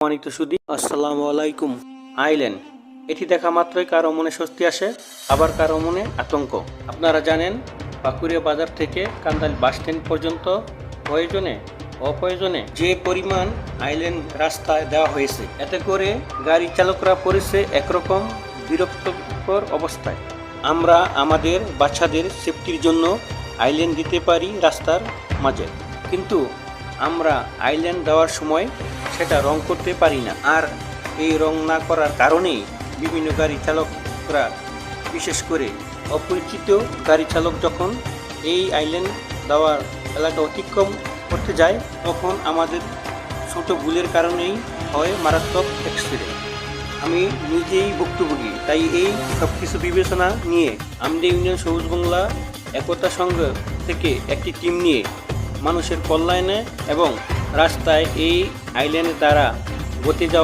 সম্মানিত সুধী, আসসালামু আলাইকুম। আইল্যান্ড এটি দেখা মাত্রই কারো মনে স্বস্তি আসে, আবার কারো মনে আতঙ্ক। আপনারা জানেন, পাকুড়িয়া বাজার থেকে কান্দাইল বাসস্ট্যান্ড পর্যন্ত প্রয়োজনে অপ্রয়োজনে যে পরিমাণ আইল্যান্ড রাস্তায় দেওয়া হয়েছে, এতে করে গাড়ি চালকরা পড়েছে একরকম বিরক্তকর অবস্থায়। আমরা আমাদের বাচ্চাদের সেফটির জন্য আইল্যান্ড দিতে পারি রাস্তার মাঝে, কিন্তু আমরা আইল্যান্ড দেওয়ার সময় সেটা রং করতে পারি না। আর এই রং না করার কারণেই বিভিন্ন গাড়ি চালকরা, বিশেষ করে অপরিচিত গাড়ি চালক যখন এই আইল্যান্ড দেওয়ার এলাকা অতিক্রম করতে যায়, তখন আমাদের ছোট ভুলের কারণেই হয় মারাত্মক অ্যাক্সিডেন্ট। আমি নিজেই ভুক্তভোগী, তাই এই সব কিছু বিবেচনা নিয়ে আমদে ইউনিয়ন সবুজ বাংলা একতা সংঘ থেকে একটি টিম নিয়ে মানুষের কল্যাণে এবং রাস্তায় এই আইল্যান্ডের দ্বারা ঘটে যাওয়া